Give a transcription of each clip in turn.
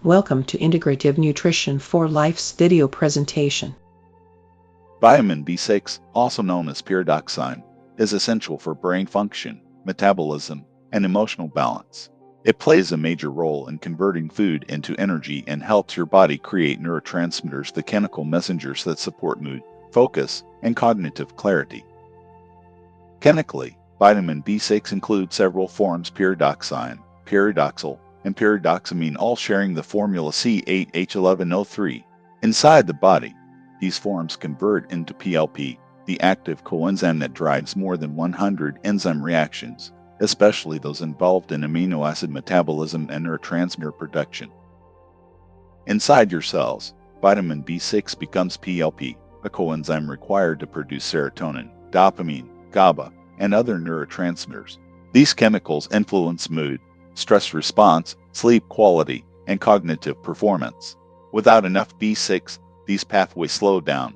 Welcome to Integrative Nutrition for Life's video presentation. Vitamin B6, also known as pyridoxine, is essential for brain function, metabolism, and emotional balance. It plays a major role in converting food into energy and helps your body create neurotransmitters, the chemical messengers that support mood, focus, and cognitive clarity. Chemically, vitamin B6 includes several forms: pyridoxine, pyridoxal, and pyridoxamine, all sharing the formula C8H11O3. Inside the body, these forms convert into PLP, the active coenzyme that drives more than 100 enzyme reactions, especially those involved in amino acid metabolism and neurotransmitter production. Inside your cells, vitamin B6 becomes PLP, a coenzyme required to produce serotonin, dopamine, GABA, and other neurotransmitters. These chemicals influence mood, stress response, sleep quality, and cognitive performance. Without enough B6, these pathways slow down.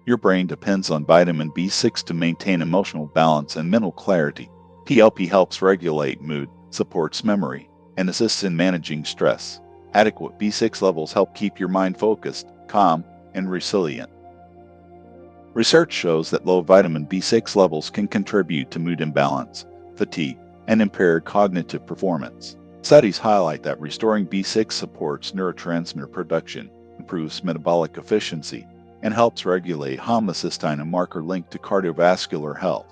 Your brain depends on vitamin B6 to maintain emotional balance and mental clarity. PLP helps regulate mood, supports memory, and assists in managing stress. Adequate B6 levels help keep your mind focused, calm, and resilient. Research shows that low vitamin B6 levels can contribute to mood imbalance, fatigue, and impaired cognitive performance. Studies highlight that restoring B6 supports neurotransmitter production, improves metabolic efficiency, and helps regulate homocysteine, a marker linked to cardiovascular health.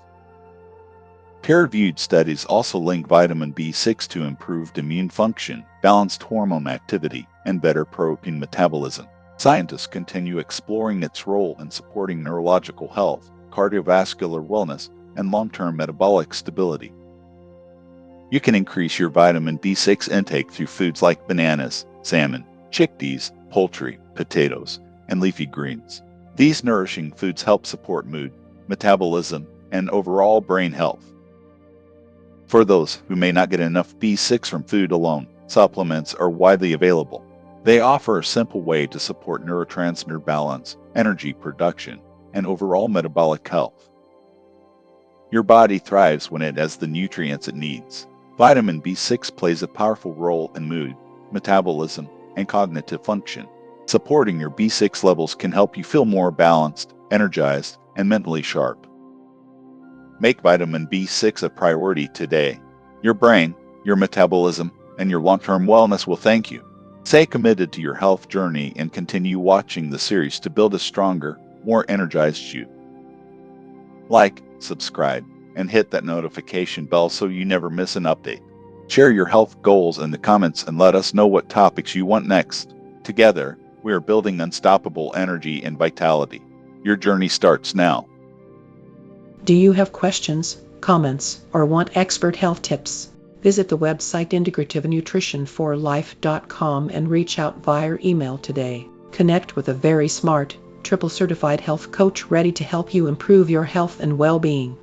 Peer-reviewed studies also link vitamin B6 to improved immune function, balanced hormone activity, and better protein metabolism. Scientists continue exploring its role in supporting neurological health, cardiovascular wellness, and long-term metabolic stability. You can increase your vitamin B6 intake through foods like bananas, salmon, chickpeas, poultry, potatoes, and leafy greens. These nourishing foods help support mood, metabolism, and overall brain health. For those who may not get enough B6 from food alone, supplements are widely available. They offer a simple way to support neurotransmitter balance, energy production, and overall metabolic health. Your body thrives when it has the nutrients it needs. Vitamin B6 plays a powerful role in mood, metabolism, and cognitive function. Supporting your B6 levels can help you feel more balanced, energized, and mentally sharp. Make vitamin B6 a priority today. Your brain, your metabolism, and your long-term wellness will thank you. Stay committed to your health journey and continue watching the series to build a stronger, more energized you. Like, subscribe, and hit that notification bell so you never miss an update. Share your health goals in the comments and let us know what topics you want next. Together, we are building unstoppable energy and vitality. Your journey starts now. Do you have questions, comments, or want expert health tips? Visit the website integrativenutritionforlife.com and reach out via email today. Connect with a very smart, triple certified health coach ready to help you improve your health and well-being.